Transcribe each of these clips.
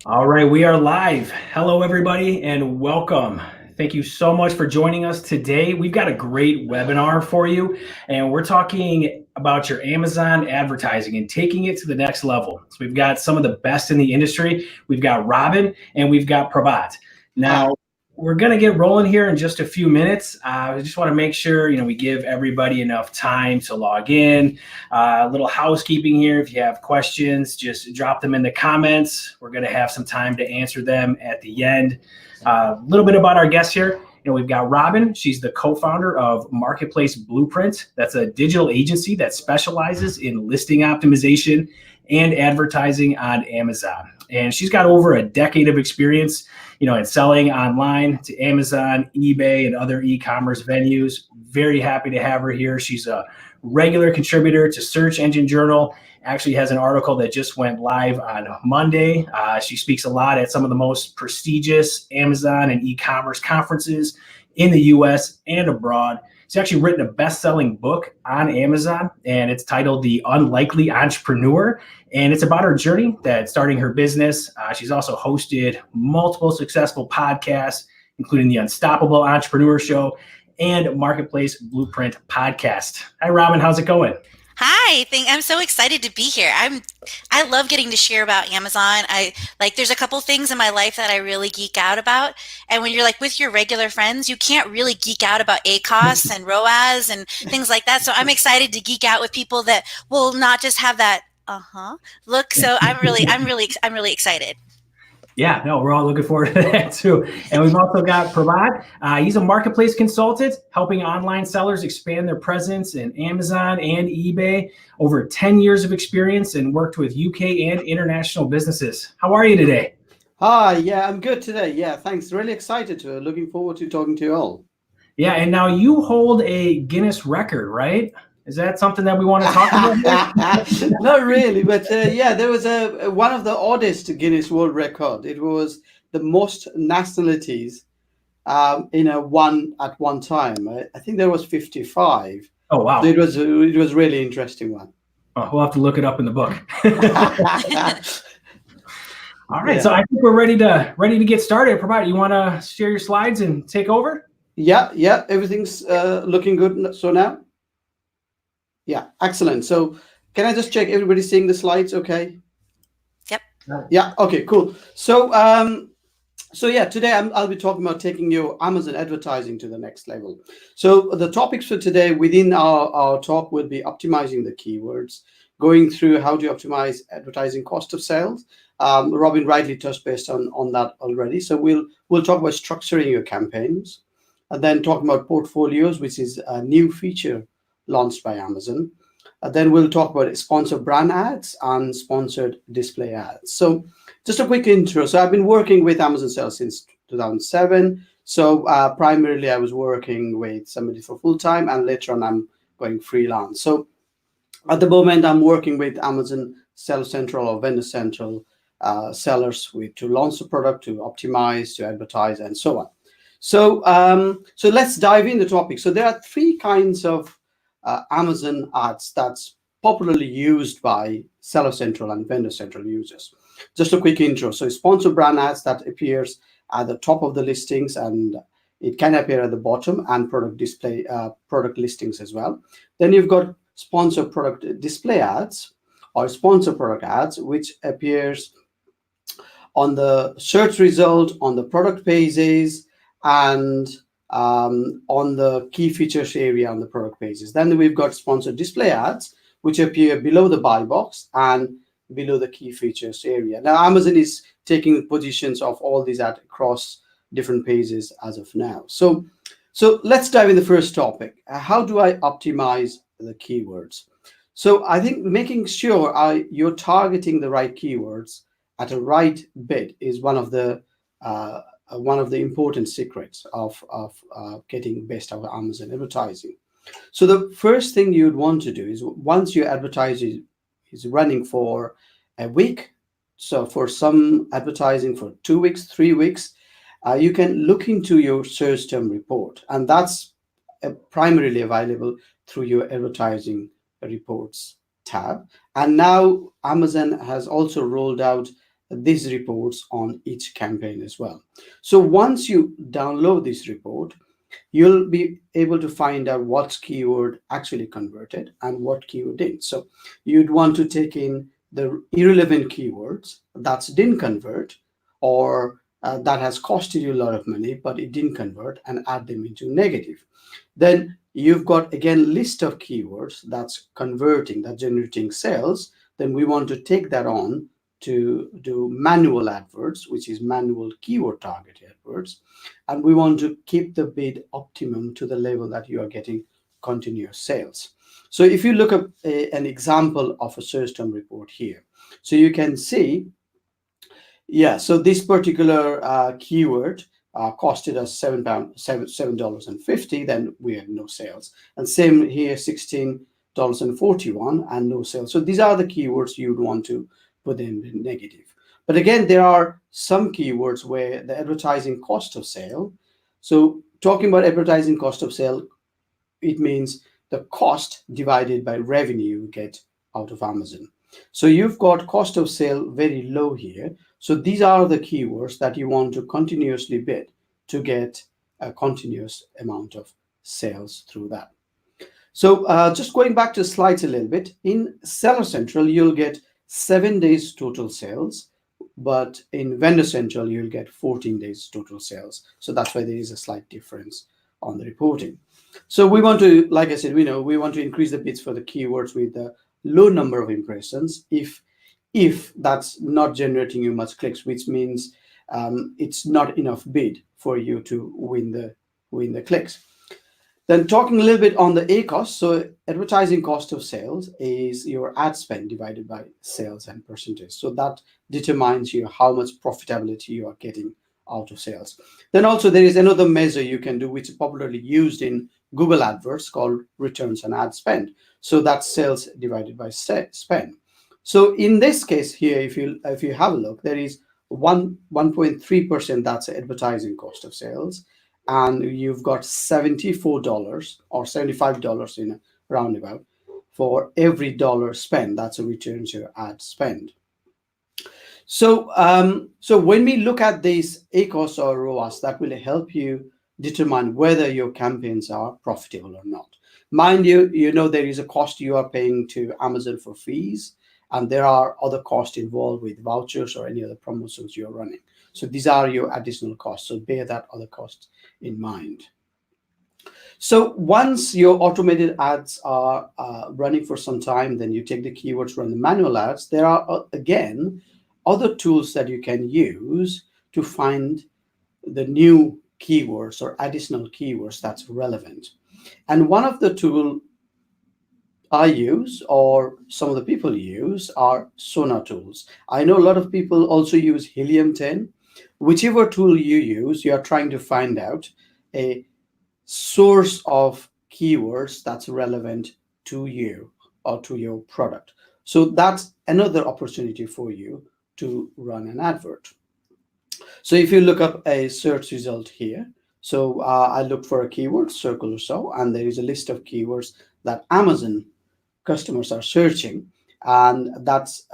All right, we are live. Hello, everybody, and welcome. Thank you so much for joining us today. We've got a great webinar for you, and we're talking about your Amazon advertising and taking it to the next level. So we've got some of the best in the industry. We've got Robin and we've got Prabhat. Now, we're going to get rolling here in just a few minutes. I just want to make sure we give everybody enough time to log in. A little housekeeping here. If you have questions, just drop them in the comments. We're going to have some time to answer them at the end. A little bit about our guests here. We've got Robin. She's the co-founder of Marketplace Blueprint. That's a digital agency that specializes in listing optimization and advertising on Amazon. And she's got over a decade of experience, in selling online to Amazon, eBay, and other e-commerce venues. Very happy to have her here. She's a regular contributor to Search Engine Journal. Actually has an article that just went live on Monday. She speaks a lot at some of the most prestigious Amazon and e-commerce conferences in the US and abroad. She's actually written a best-selling book on Amazon, and it's titled The Unlikely Entrepreneur. And it's about her journey that starting her business. She's also hosted multiple successful podcasts, including the Unstoppable Entrepreneur Show and Marketplace Blueprint podcast. Hi, Robin. How's it going? Hi, I'm so excited to be here. I love getting to share about Amazon. There's a couple things in my life that I really geek out about. And when you're with your regular friends, you can't really geek out about ACOS and ROAS and things like that. So I'm excited to geek out with people that will not just have that look. So I'm really excited. Yeah, no, we're all looking forward to that too. And we've also got Prabhat. He's a marketplace consultant, helping online sellers expand their presence in Amazon and eBay. Over 10 years of experience and worked with UK and international businesses. How are you today? Hi, yeah, I'm good today. Yeah, thanks. Really excited to. Looking forward to talking to you all. Yeah, and now you hold a Guinness record, right? Is that something that we want to talk about? Not really, but yeah, there was one of the oddest Guinness World Record. It was the most nationalities one at one time. I think there was 55. Oh wow! So it was really interesting one. Oh, we'll have to look it up in the book. All right, yeah. So I think we're ready to get started. Prabhat, you want to share your slides and take over? Yeah, everything's looking good. So now. Yeah, excellent. So can I just check everybody's seeing the slides? Okay. Yep. Yeah. Okay, cool. So yeah, today I'll be talking about taking your Amazon advertising to the next level. So the topics for today within our talk will be optimizing the keywords, going through how to optimize advertising cost of sales. Robin rightly touched based on that already. So we'll talk about structuring your campaigns, and then talk about portfolios, which is a new feature launched by Amazon. Then we'll talk about sponsored brand ads and sponsored display ads. So just a quick intro. So I've been working with Amazon sales since 2007. So primarily I was working with somebody for full time, and later on I'm going freelance. So at the moment I'm working with Amazon Sales Central or Vendor Central sellers to launch the product, to optimize, to advertise, and so on. So so let's dive in the topic. So there are three kinds of Amazon ads that's popularly used by Seller Central and Vendor Central users. Just a quick intro. So sponsored brand ads that appears at the top of the listings, and it can appear at the bottom, and product display, product listings as well. Then you've got sponsored product display ads or sponsored product ads, which appears on the search result, on the product pages, and on the key features area on the product pages. Then we've got sponsored display ads, which appear below the buy box and below the key features area. Now, Amazon is taking the positions of all these ads across different pages as of now. So let's dive in the first topic. How do I optimize the keywords? So I think making sure you're targeting the right keywords at a right bid is one of the important secrets of getting best out of Amazon advertising. So the first thing you'd want to do is, once your advertising is running for a week, so for some advertising for 2 weeks, 3 weeks, you can look into your search term report, and that's primarily available through your advertising reports tab. And now Amazon has also rolled out these reports on each campaign as well. So once you download this report, you'll be able to find out what keyword actually converted and what keyword didn't. So you'd want to take in the irrelevant keywords that didn't convert, or that has costed you a lot of money but it didn't convert, and add them into negative. Then you've got again list of keywords that's converting, that's generating sales. Then we want to take that on to do manual adverts, which is manual keyword targeted adverts, and we want to keep the bid optimum to the level that you are getting continuous sales. So if you look at an example of a search term report here, so you can see, yeah, so this particular keyword costed us $7.50, then we had no sales. And same here, $16.41 and no sales. So these are the keywords you'd want to put in negative. But again, there are some keywords where the advertising cost of sale. So talking about advertising cost of sale, it means the cost divided by revenue you get out of Amazon. So you've got cost of sale very low here. So these are the keywords that you want to continuously bid to get a continuous amount of sales through that. So just going back to slides a little bit, in Seller Central, you'll get 7 days total sales, but in Vendor Central, you'll get 14 days total sales. So that's why there is a slight difference on the reporting. So we want to, like I said, we want to increase the bids for the keywords with the low number of impressions if that's not generating you much clicks, which means it's not enough bid for you to win the clicks. Then talking a little bit on the ACOS, so advertising cost of sales is your ad spend divided by sales and percentage. So that determines you how much profitability you are getting out of sales. Then also there is another measure you can do, which is popularly used in Google AdWords, called returns on ad spend. So that's sales divided by spend. So in this case here, if you have a look, there is 1.3% that's advertising cost of sales, and you've got $74 or $75 in a roundabout for every dollar spent. That's a return to your ad spend. So when we look at these ACOS or ROAS, that will help you determine whether your campaigns are profitable or not. Mind you, there is a cost you are paying to Amazon for fees, and there are other costs involved with vouchers or any other promotions you're running. So these are your additional costs. So bear that other cost in mind. So once your automated ads are running for some time, then you take the keywords, run the manual ads. There are, again, other tools that you can use to find the new keywords or additional keywords that's relevant. And one of the tools I use, or some of the people use, are Sonar tools. I know a lot of people also use Helium 10. Whichever tool you use, you are trying to find out a source of keywords that's relevant to you or to your product. So that's another opportunity for you to run an advert. So if you look up a search result here, so I looked for a keyword, circle or so, and there is a list of keywords that Amazon customers are searching, and that's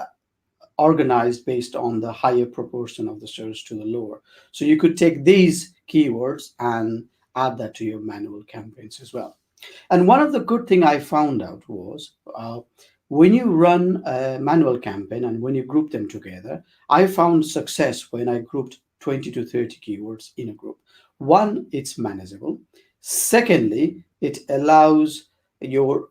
organized based on the higher proportion of the search to the lower. So you could take these keywords and add that to your manual campaigns as well. And one of the good thing I found out was when you run a manual campaign and when you group them together, I found success when I grouped 20 to 30 keywords in a group. One, it's manageable. Secondly, it allows your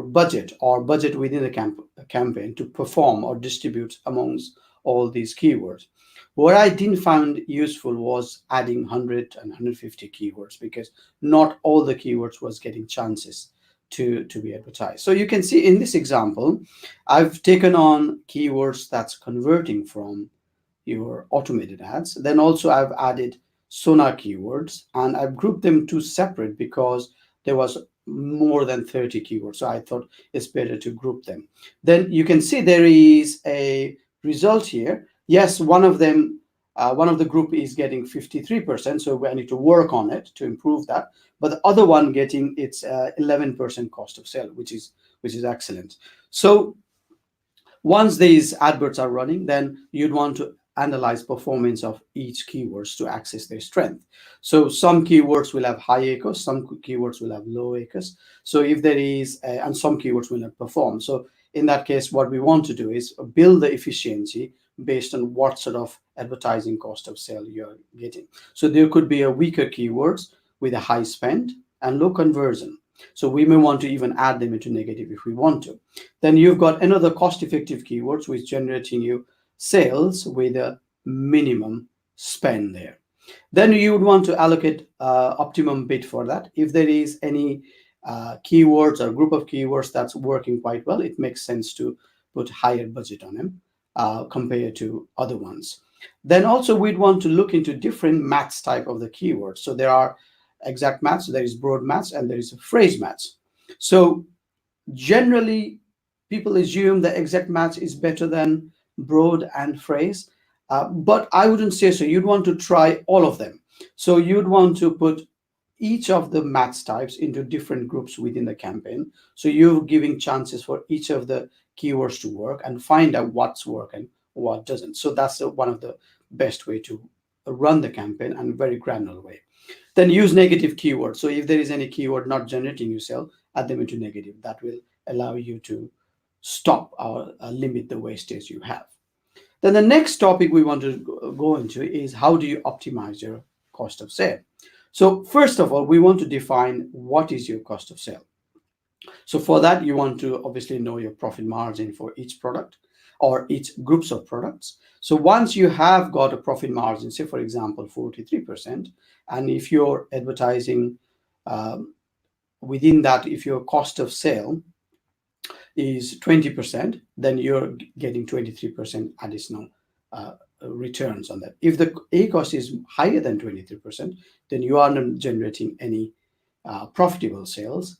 budget or budget within a campaign to perform or distribute amongst all these keywords. What I didn't find useful was adding 100 and 150 keywords, because not all the keywords was getting chances to be advertised. So you can see in this example, I've taken on keywords that's converting from your automated ads. Then also I've added Sonar keywords, and I've grouped them two separate because there was more than 30 keywords. So I thought it's better to group them. Then you can see there is a result here. Yes, one of them, one of the group is getting 53%. So I need to work on it to improve that. But the other one getting its 11% cost of sale, which is excellent. So Once these adverts are running, then you'd want to analyze performance of each keywords to access their strength. So some keywords will have high ACOS, some keywords will have low ACOS. So if there is, and some keywords will not perform. So in that case, what we want to do is build the efficiency based on what sort of advertising cost of sale you're getting. So there could be a weaker keywords with a high spend and low conversion. So we may want to even add them into negative if we want to. Then you've got another cost-effective keywords which generating you sales with a minimum spend there. Then you would want to allocate optimum bid for that. If there is any keywords or group of keywords that's working quite well, it makes sense to put higher budget on them compared to other ones. Then also we'd want to look into different match type of the keywords. So there are exact match, there is broad match, and there is a phrase match. So generally people assume that exact match is better than broad and phrase, but I wouldn't say so. You'd want to try all of them. So you'd want to put each of the match types into different groups within the campaign. So you're giving chances for each of the keywords to work and find out what's working, what doesn't. So that's one of the best way to run the campaign, and very granular way. Then use negative keywords. So if there is any keyword not generating you sale, add them into negative. That will allow you to stop or limit the wastage you have. Then the next topic we want to go into is how do you optimize your cost of sale. So first of all, we want to define what is your cost of sale. So for that, you want to obviously know your profit margin for each product or each groups of products. So once you have got a profit margin, say for example 43%, and if you're advertising within that, if your cost of sale is 20%, then you're getting 23% additional returns on that. If the ACOS is higher than 23%, then you are not generating any profitable sales.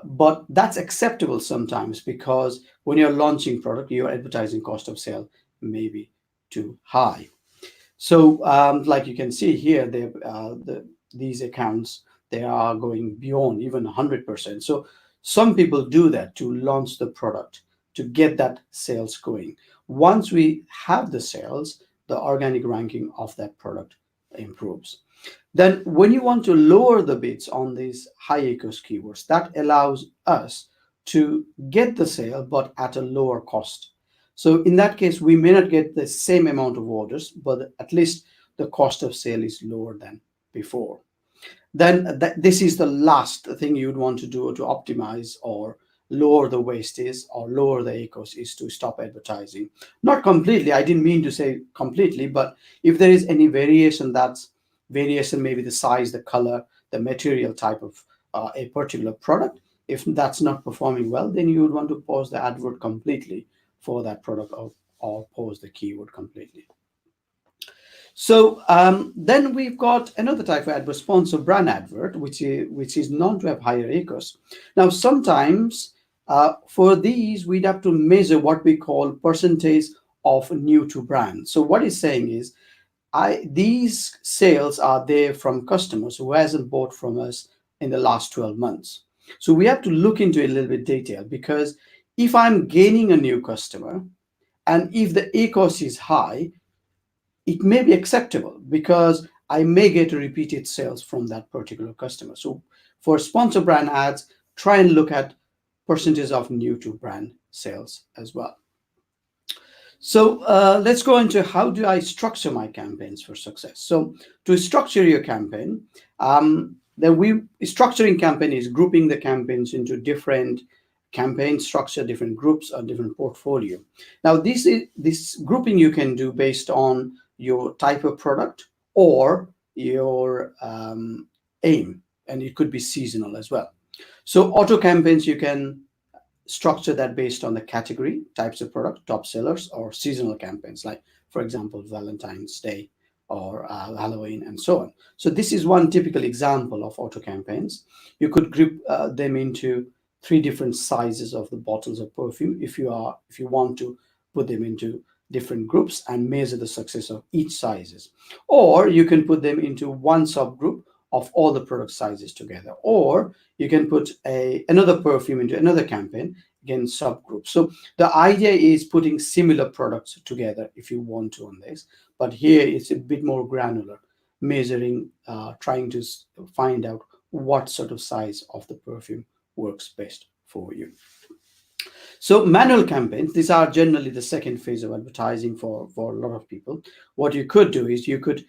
But that's acceptable sometimes, because when you're launching product, your advertising cost of sale may be too high. So like you can see here, these accounts, they are going beyond even 100%. So some people do that to launch the product, to get that sales going. Once we have the sales, the organic ranking of that product improves. Then when you want to lower the bids on these high ACOS keywords, that allows us to get the sale, but at a lower cost. So in that case, we may not get the same amount of orders, but at least the cost of sale is lower than before. Then this is the last thing you'd want to do to optimize or lower the wastage or lower the ACOS, is to stop advertising. Not completely, I didn't mean to say completely, but if there is any variation, that's variation, maybe the size, the color, the material type of a particular product. If that's not performing well, then you would want to pause the advert completely for that product, or pause the keyword completely. So then we've got another type of advert, sponsor brand advert, which is known to have higher ACOS. Now, sometimes for these, we'd have to measure what we call percentage of new to brand. So what it's saying is, these sales are there from customers who hasn't bought from us in the last 12 months. So we have to look into it a little bit detailed, because if I'm gaining a new customer and if the ACOS is high, it may be acceptable because I may get a repeated sales from that particular customer. So for sponsor brand ads, try and look at percentage of new to brand sales as well. So let's go into how do I structure my campaigns for success. So to structure your campaign, structuring campaign is grouping the campaigns into different campaign structure, different groups, or different portfolio. Now this grouping you can do based on your type of product or your aim, and it could be seasonal as well. So auto campaigns, you can structure that based on the category, types of product, top sellers, or seasonal campaigns, like for example Valentine's Day or Halloween and so on. So this is one typical example of auto campaigns. You could group them into 3 different sizes of the bottles of perfume if you want to put them into different groups and measure the success of each sizes. Or you can put them into one subgroup of all the product sizes together. Or you can put another perfume into another campaign, against subgroups. So the idea is putting similar products together if you want to on this, but here it's a bit more granular, measuring, trying to find out what sort of size of the perfume works best for you. So manual campaigns, these are generally the second phase of advertising for a lot of people. What you could do is you could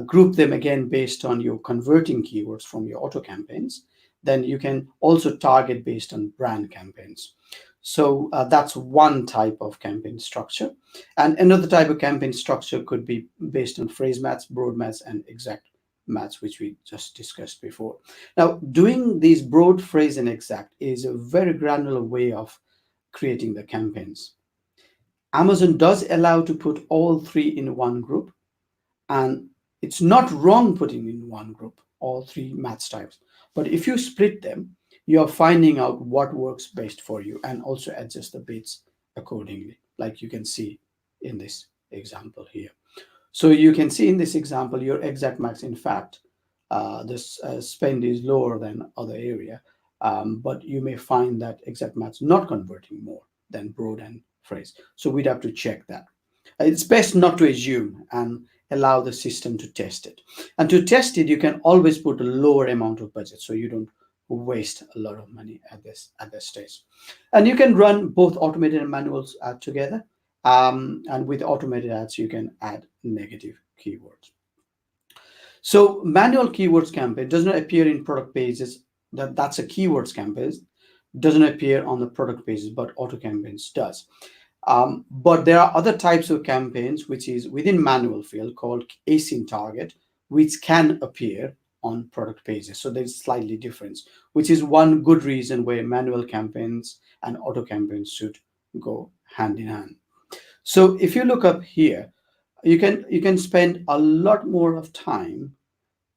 group them again based on your converting keywords from your auto campaigns. Then you can also target based on brand campaigns. So that's one type of campaign structure. And another type of campaign structure could be based on phrase match, broad match, and exact match, which we just discussed before. Now, doing these broad, phrase, and exact is a very granular way of creating the campaigns. Amazon does allow to put all three in one group, and it's not wrong putting in one group all three match types. But if you split them, you're finding out what works best for you and also adjust the bids accordingly, like you can see in this example here. So you can see in this example, your exact match, in fact, this spend is lower than other area, but you may find that exact match not converting more than broad and phrase. So we'd have to check that. It's best not to assume and allow the system to test it. And to test it, you can always put a lower amount of budget so you don't waste a lot of money at this stage. And you can run both automated and manuals together. And with automated ads, you can add negative keywords. So manual keywords campaign does not appear in product pages. That's a keywords campaign. Doesn't appear on the product pages, but auto campaigns does. But there are other types of campaigns which is within manual field called async target, which can appear on product pages. So there's slightly difference, which is one good reason where manual campaigns and auto campaigns should go hand in hand. So if you look up here, you can spend a lot more of time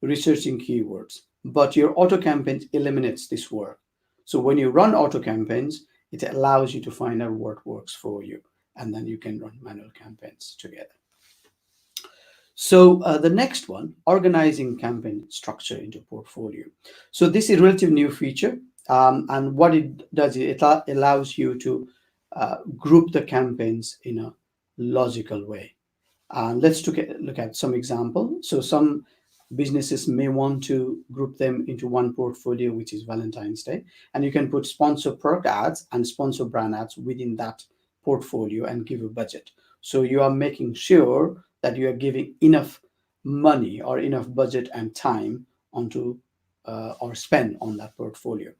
researching keywords, but your auto campaign eliminates this work. So when you run auto campaigns, it allows you to find out what works for you, and then you can run manual campaigns together. So the next one, organizing campaign structure into portfolio. So this is a relatively new feature, and what it does is it allows you to group the campaigns in a logical way. Let's look at some example. So some businesses may want to group them into one portfolio, which is Valentine's Day, and you can put sponsor product ads and sponsor brand ads within that portfolio and give a budget. So you are making sure that you are giving enough money or enough budget and time onto or spend on that portfolio.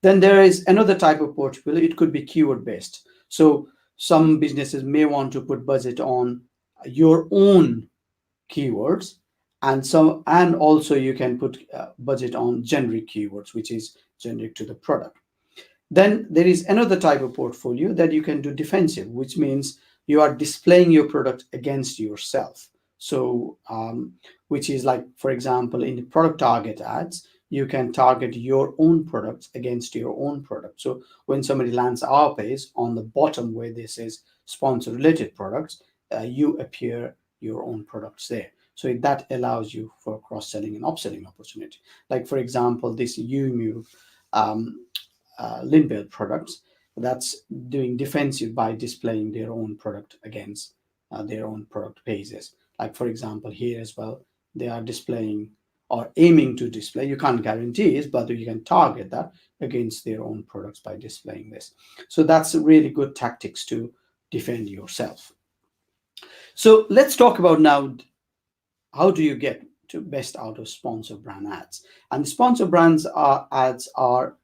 Then there is another type of portfolio. It could be keyword based. So some businesses may want to put budget on your own keywords, and also you can put budget on generic keywords, which is generic to the product. Then there is another type of portfolio that you can do defensive, which means you are displaying your product against yourself. So which is like, for example, in the product target ads, you can target your own products against your own product. So when somebody lands our page, on the bottom where this is sponsor related products, you appear your own products there. So that allows you for cross-selling and upselling opportunity. Like, for example, this Umu Lindbell products, that's doing defensive by displaying their own product against their own product pages. Like, for example, here as well, they are displaying or aiming to display, you can't guarantee it, but you can target that against their own products by displaying this. So that's really good tactics to defend yourself. So let's talk about now, how do you get to best out of sponsor brand ads? And sponsor brands ads are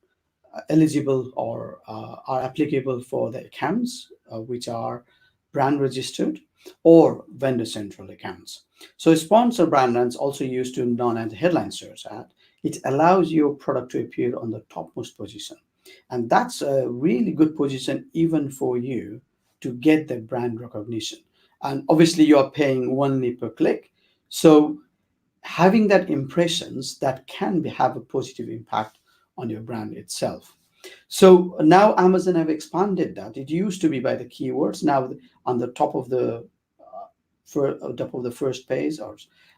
eligible or are applicable for the accounts which are brand registered or vendor central accounts. So sponsor brand ads also used to non-ad headline search ad. It allows your product to appear on the topmost position, and that's a really good position even for you to get the brand recognition. And obviously you are paying only per click, so having that impressions that can have a positive impact on your brand itself. So now Amazon have expanded that. It used to be by the keywords. Now on the top of the first page or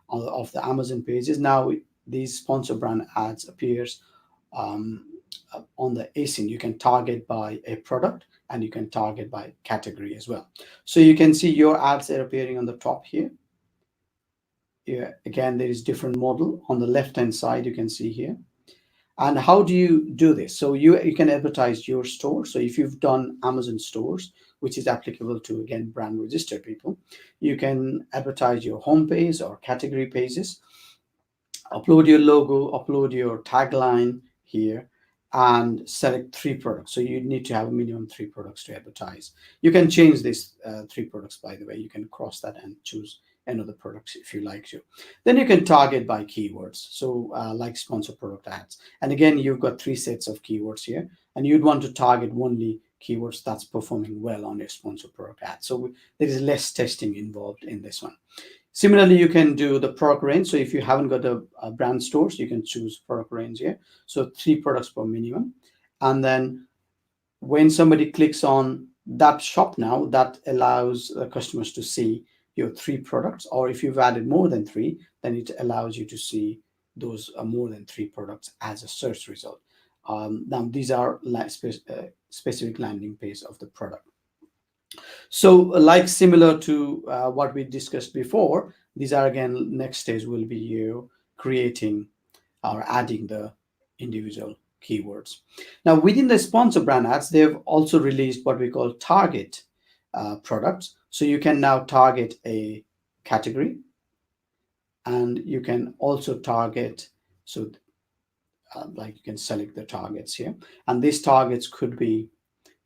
of the Amazon pages, now these sponsor brand ads appears on the async. You can target by a product and you can target by category as well. So you can see your ads are appearing on the top here. Yeah, again, there is different model on the left hand side. You can see here. And how do you do this? So you can advertise your store. So if you've done Amazon stores, which is applicable to, again, brand registered people, you can advertise your homepage or category pages, upload your logo, upload your tagline here, and select 3 products. So you need to have a minimum 3 products to advertise. You can change these 3 products, by the way. You can cross that and choose another products if you like to. Then you can target by keywords. So like sponsor product ads. And again, you've got 3 sets of keywords here, and you'd want to target only keywords that's performing well on your sponsor product ad. So there is less testing involved in this one. Similarly, you can do the product range. So if you haven't got a brand stores, you can choose product range here. So 3 products per minimum. And then when somebody clicks on that shop now, that allows the customers to see your 3 products. Or if you've added more than 3, then it allows you to see those more than 3 products as a search result. Now, these are specific landing page of the product. So like similar to what we discussed before, these are, again, next stage will be you creating or adding the individual keywords. Now, within the sponsor brand ads, they've also released what we call target products. So you can now target a category, and you can also target, so like you can select the targets here, and these targets could be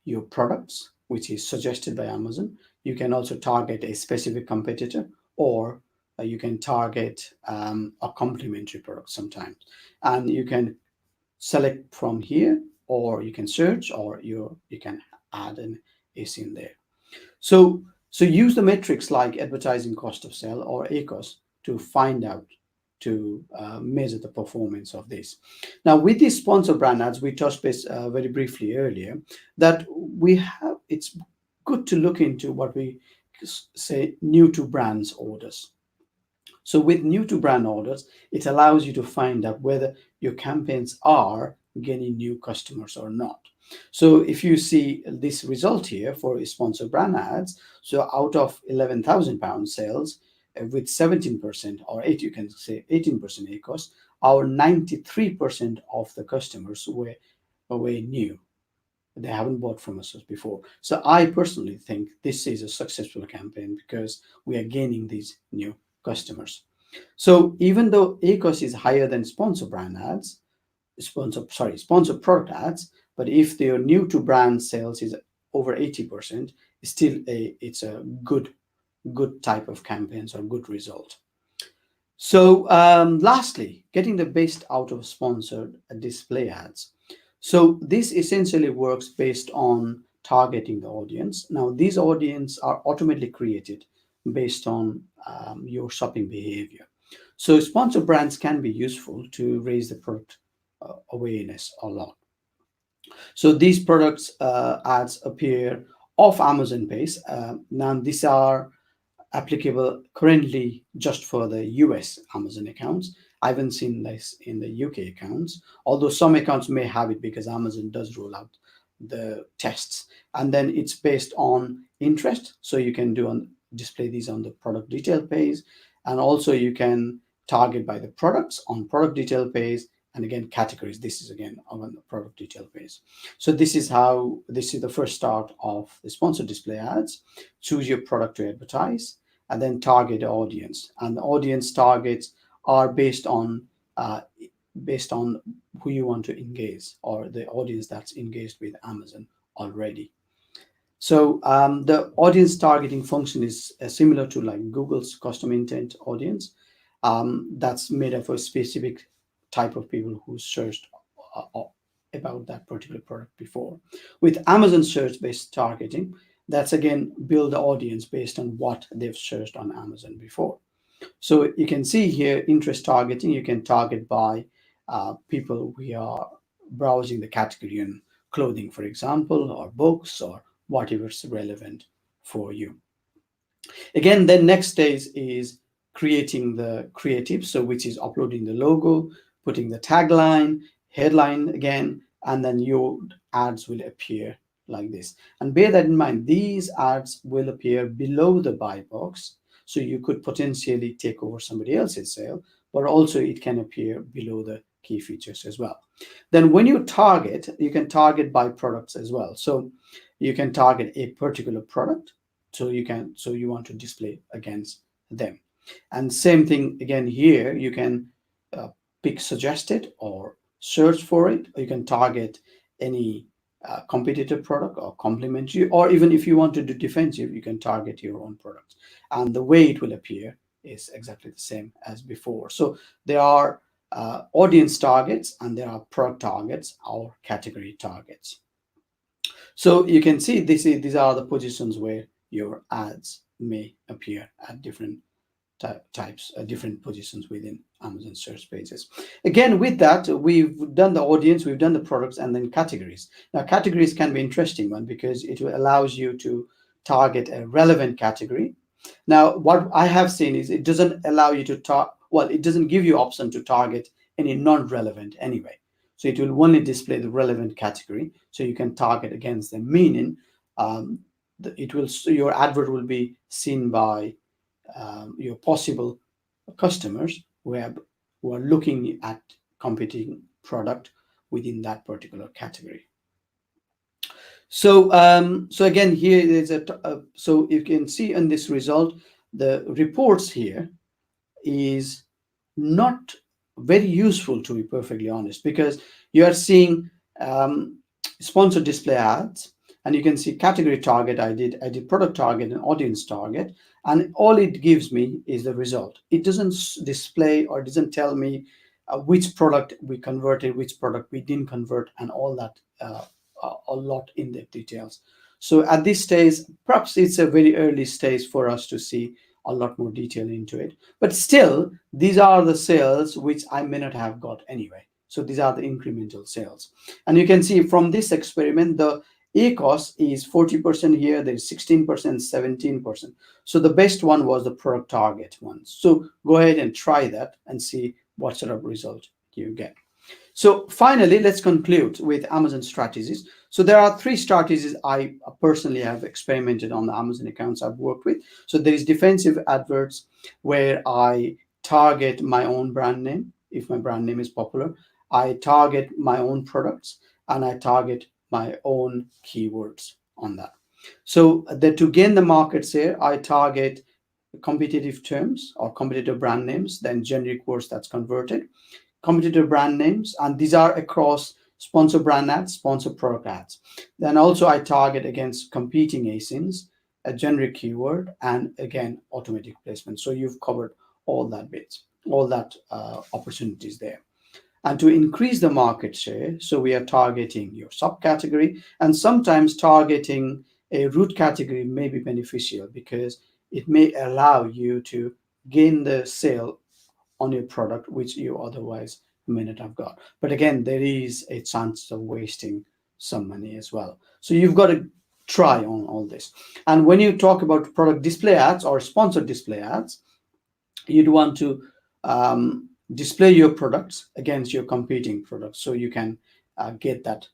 your products, which is suggested by Amazon. You can also target a specific competitor, or you can target a complementary product sometimes. And you can select from here, or you can search, or you can add an ACOS in there. So use the metrics like advertising cost of sale or ACOS to find out, to measure the performance of this. Now, with these sponsor brand ads, we touched base very briefly earlier that it's good to look into what we say new to brands orders. So with new to brand orders, it allows you to find out whether your campaigns are gaining new customers or not. So if you see this result here for sponsor brand ads, so out of £11,000 sales, with 17% or 8, you can say 18% ACOS, our 93% of the customers were new. They haven't bought from us before. So I personally think this is a successful campaign because we are gaining these new customers. So even though ACOS is higher than sponsor brand ads, sponsor product ads, but if their new to brand sales is over 80%, it's a good type of campaigns or good result. So lastly, getting the best out of sponsored display ads. So this essentially works based on targeting the audience. Now, these audience are automatically created based on your shopping behavior. So sponsor brands can be useful to raise the product awareness a lot. So these products ads appear off Amazon page. Now, these are applicable currently just for the US Amazon accounts. I haven't seen this in the UK accounts, although some accounts may have it because Amazon does roll out the tests. And then it's based on interest. So you can display these on the product detail page. And also you can target by the products on product detail page. And again, categories. This is again on the product detail page. So this is the first start of the sponsored display ads. Choose your product to advertise, and then target the audience. And the audience targets are based on who you want to engage, or the audience that's engaged with Amazon already. So the audience targeting function is similar to like Google's custom intent audience. That's made up of a specific type of people who searched about that particular product before. With Amazon search-based targeting, that's again build the audience based on what they've searched on Amazon before. So you can see here interest targeting. You can target by people who are browsing the category in clothing, for example, or books, or whatever's relevant for you. Again, then next stage is creating the creative, so which is uploading the logo, putting the tagline, headline again, and then your ads will appear like this. And bear that in mind, these ads will appear below the buy box. So you could potentially take over somebody else's sale, but also it can appear below the key features as well. Then when you target, you can target by products as well. So you can target a particular product. So you want to display against them. And same thing again here, you can pick suggested or search for it, or you can target any competitor product or complementary, or even if you want to do defensive, you can target your own products. And the way it will appear is exactly the same as before. So there are audience targets and there are product targets or category targets. So you can see these are the positions where your ads may appear at different types, different positions within Amazon search pages. Again, with that, we've done the audience, we've done the products, and then categories. Now, categories can be interesting one because it allows you to target a relevant category. Now, what I have seen is it doesn't allow you to it doesn't give you option to target any non-relevant anyway. So it will only display the relevant category, so you can target against them. Meaning, your advert will be seen by your possible customers who are looking at competing product within that particular category. So so again, here is so you can see in this result, the reports here is not very useful, to be perfectly honest, because you are seeing sponsored display ads, and you can see category target. I did product target and audience target, and all it gives me is the result. It doesn't display or doesn't tell me which product we converted, which product we didn't convert, and all that a lot in the details. So at this stage, perhaps it's a very early stage for us to see a lot more detail into it, but still these are the sales which I may not have got anyway. So these are the incremental sales, and you can see from this experiment the ACOS is 40% here, there is 16%, 17%. So the best one was the product target one. So go ahead and try that and see what sort of result you get. So finally, let's conclude with Amazon strategies. So there are 3 strategies I personally have experimented on the Amazon accounts I've worked with. So there is defensive adverts where I target my own brand name. If my brand name is popular, I target my own products and I target my own keywords on that. So that to gain the market share, I target competitive terms or competitor brand names, then generic words that's converted, competitor brand names, and these are across sponsor brand ads, sponsor product ads. Then also I target against competing ASINs, a generic keyword, and again automatic placement. So you've covered all that bits, all that opportunities there. And to increase the market share, so we are targeting your subcategory, and sometimes targeting a root category may be beneficial because it may allow you to gain the sale on your product which you otherwise may not have got. But again, there is a chance of wasting some money as well. So you've got to try on all this. And when you talk about product display ads or sponsored display ads, you'd want to display your products against your competing products, so you can get that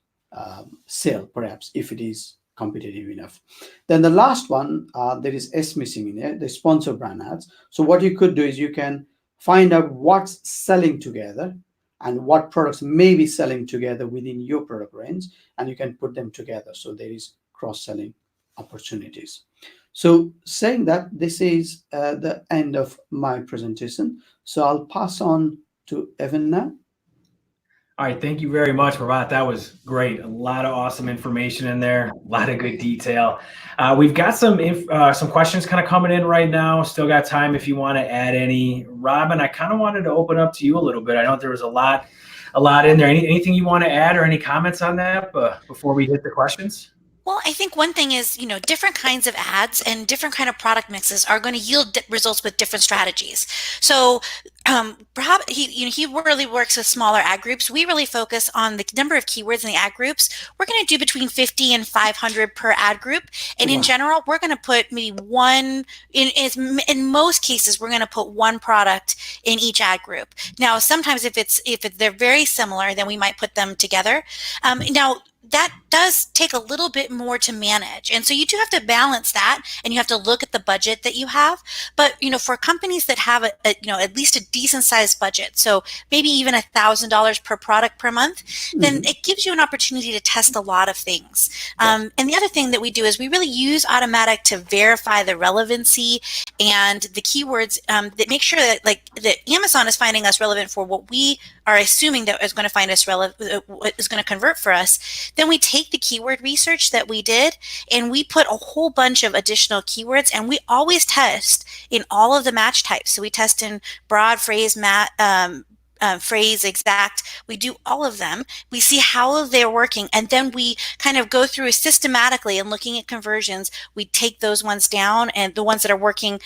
sale, perhaps, if it is competitive enough. Then the last one, there is S missing in there, the sponsor brand ads. So what you could do is you can find out what's selling together and what products may be selling together within your product range, and you can put them together. So there is cross-selling opportunities. So saying that, this is the end of my presentation. So I'll pass on to Evan now. All right, thank you very much, Rabat. That was great. A lot of awesome information in there, a lot of good detail. We've got some questions kind of coming in right now. Still got time if you want to add any. Robin, I kind of wanted to open up to you a little bit. I know there was a lot in there. Anything you want to add or any comments on that before we hit the questions? Well, I think one thing is, different kinds of ads and different kind of product mixes are going to yield results with different strategies. So he really works with smaller ad groups. We really focus on the number of keywords in the ad groups. We're going to do between 50 and 500 per ad group. And in general, we're going to put maybe one, in most cases, we're going to put one product in each ad group. Now, sometimes if they're very similar, then we might put them together. Now, that does take a little bit more to manage. And so you do have to balance that, and you have to look at the budget that you have. But, for companies that have at least a decent sized budget, so maybe even $1,000 per product per month, then it gives you an opportunity to test a lot of things. And the other thing that we do is we really use Automatic to verify the relevancy and the keywords that make sure that Amazon is finding us relevant for what we are assuming that is going to find us relevant, what is going to convert for us. Then we take the keyword research that we did and we put a whole bunch of additional keywords, and we always test in all of the match types. So we test in broad, phrase, phrase, exact. We do all of them. We see how they're working, and then we kind of go through systematically and looking at conversions. We take those ones down, and the ones that are working,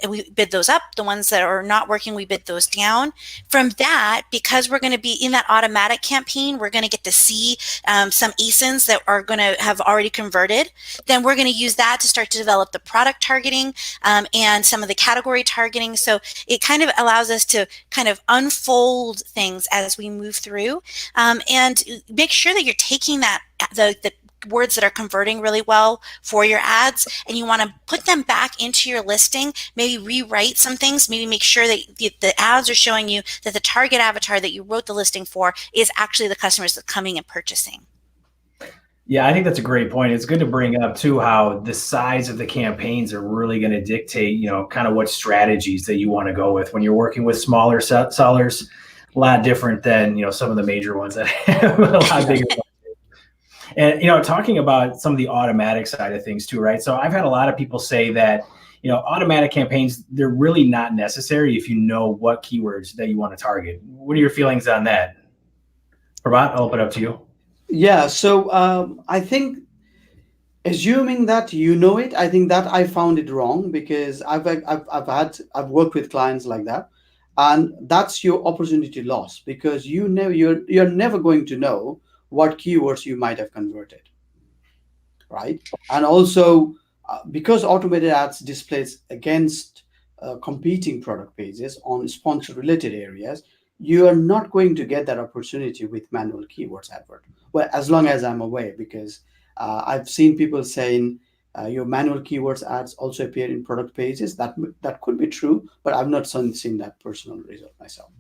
we bid those up. The ones that are not working, we bid those down. From that, because we're going to be in that Automatic campaign, we're going to get to see some ASINs that are going to have already converted. Then we're going to use that to start to develop the product targeting and some of the category targeting. So it kind of allows us to kind of unfold things as we move through, and make sure that you're taking the words that are converting really well for your ads, and you want to put them back into your listing, maybe rewrite some things, maybe make sure that the ads are showing you that the target avatar that you wrote the listing for is actually the customers that are coming and purchasing. Yeah, I think that's a great point. It's good to bring up too how the size of the campaigns are really going to dictate, kind of what strategies that you want to go with when you're working with smaller sellers. A lot different than some of the major ones that have a lot bigger. And talking about some of the Automatic side of things too, right? So I've had a lot of people say that Automatic campaigns, they're really not necessary if you know what keywords that you want to target. What are your feelings on that? Prabhat, I'll open it up to you. Yeah, so I think assuming that it, I think that I found it wrong, because I've worked with clients like that, and that's your opportunity loss, because you're never going to know what keywords you might have converted, right? And also because automated ads displays against competing product pages on sponsor related areas, you are not going to get that opportunity with manual keywords advert. Well, as long as I'm aware, because I've seen people saying your manual keywords ads also appear in product pages. That could be true, but I've not seen that personal result myself.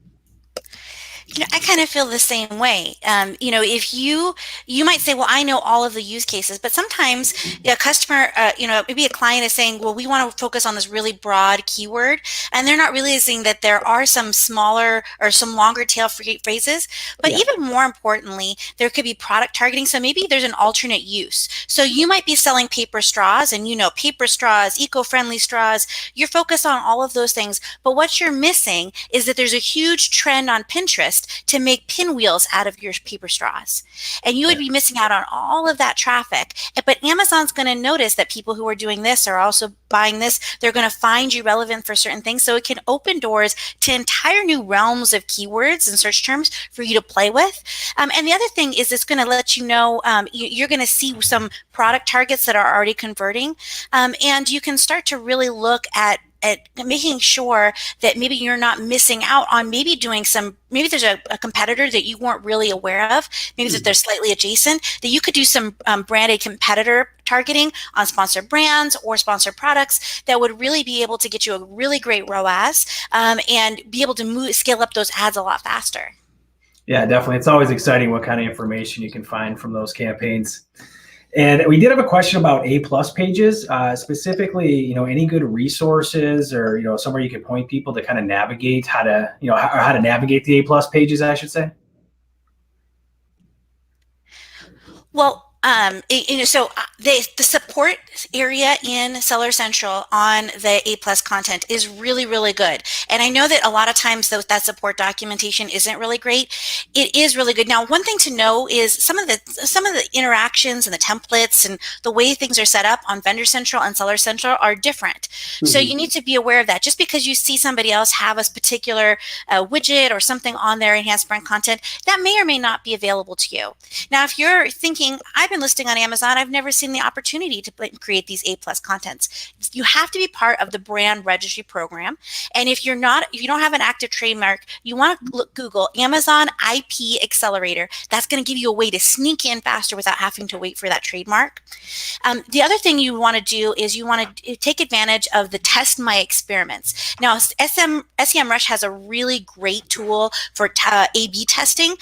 I kind of feel the same way. If you might say, well, I know all of the use cases, but sometimes a customer, maybe a client is saying, well, we want to focus on this really broad keyword, and they're not realizing that there are some smaller or some longer tail phrases. But even more importantly, there could be product targeting. So maybe there's an alternate use. So you might be selling paper straws, and paper straws, eco-friendly straws. You're focused on all of those things, but what you're missing is that there's a huge trend on Pinterest to make pinwheels out of your paper straws. And you would be missing out on all of that traffic. But Amazon's going to notice that people who are doing this are also buying this. They're going to find you relevant for certain things. So it can open doors to entire new realms of keywords and search terms for you to play with. And the other thing is it's going to let you know, you're going to see some product targets that are already converting. And you can start to really look at making sure that maybe you're not missing out on maybe there's a competitor that you weren't really aware of, maybe that they're slightly adjacent, that you could do some branded competitor targeting on sponsored brands or sponsored products that would really be able to get you a really great ROAS and be able to scale up those ads a lot faster. Yeah, definitely. It's always exciting what kind of information you can find from those campaigns. And we did have a question about A+ pages, specifically, any good resources or, somewhere you could point people to kind of navigate how to navigate the A+ pages, I should say. Well, so the support area in Seller Central on the A+ content is really, really good. And I know that a lot of times that support documentation isn't really great. It is really good. Now, one thing to know is some of the interactions and the templates and the way things are set up on Vendor Central and Seller Central are different. Mm-hmm. So you need to be aware of that. Just because you see somebody else have a particular widget or something on their enhanced brand content, that may or may not be available to you. Now, if you're thinking, I've been been listing on Amazon, I've never seen the opportunity to create these A+ contents. You have to be part of the brand registry program. And if you don't have an active trademark, you want to Google Amazon IP Accelerator. That's going to give you a way to sneak in faster without having to wait for that trademark. The other thing you want to do is you want to take advantage of the Test My Experiments. Now, Semrush has a really great tool for A/B testing.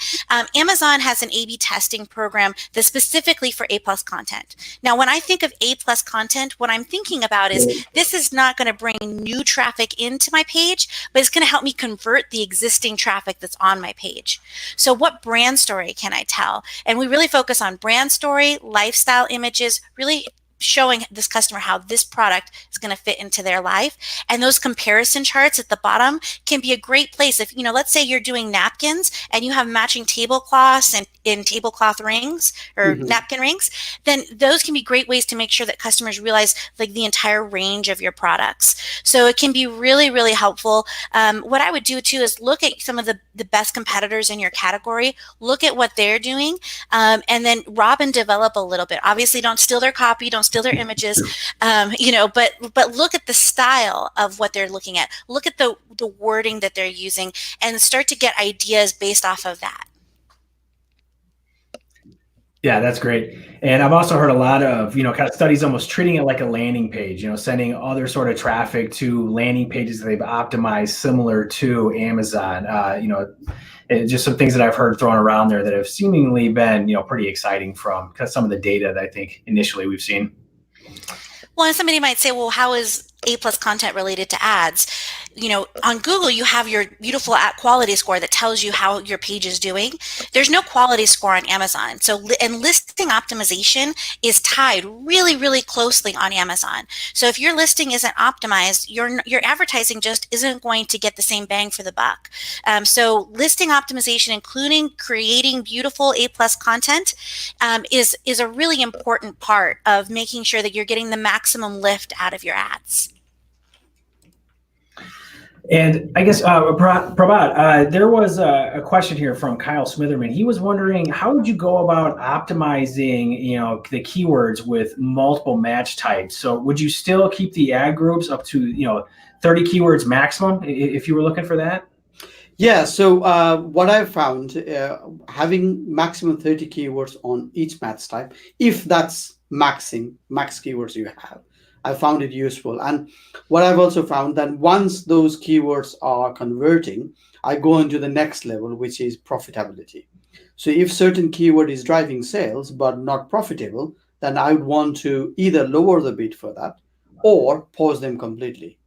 Amazon has an A/B testing program that's specifically for A+ content. Now, when I think of A+ content, what I'm thinking about is this is not going to bring new traffic into my page, but it's going to help me convert the existing traffic that's on my page. So what brand story can I tell? And we really focus on brand story, lifestyle images, really showing this customer how this product is going to fit into their life. And those comparison charts at the bottom can be a great place. If, let's say you're doing napkins and you have matching tablecloths and in tablecloth rings or napkin rings, then those can be great ways to make sure that customers realize like the entire range of your products. So it can be really, really helpful. What I would do too is look at some of the best competitors in your category, look at what they're doing, and then rob and develop a little bit. Obviously, don't steal their copy, don't steal their images, but look at the style of what they're looking at. Look at the wording that they're using and start to get ideas based off of that. Yeah, that's great. And I've also heard a lot of, kind of studies almost treating it like a landing page, sending other sort of traffic to landing pages that they've optimized similar to Amazon. Just some things that I've heard thrown around there that have seemingly been, pretty exciting from because some of the data that I think initially we've seen. Well, and somebody might say, well, how is A+ content related to ads? On Google, you have your beautiful quality score that tells you how your page is doing. There's no quality score on Amazon. And listing optimization is tied really, really closely on Amazon. So if your listing isn't optimized, your advertising just isn't going to get the same bang for the buck. So listing optimization, including creating beautiful A+ content, is a really important part of making sure that you're getting the maximum lift out of your ads. And I guess, Prabhat, there was a question here from Kyle Smitherman. He was wondering, how would you go about optimizing, the keywords with multiple match types? So would you still keep the ad groups up to, 30 keywords maximum if you were looking for that? Yeah, so what I've found, having maximum 30 keywords on each match type, if that's max keywords you have, I found it useful. And what I've also found that once those keywords are converting, I go into the next level, which is profitability. So if certain keyword is driving sales but not profitable, then I would want to either lower the bid for that or pause them completely.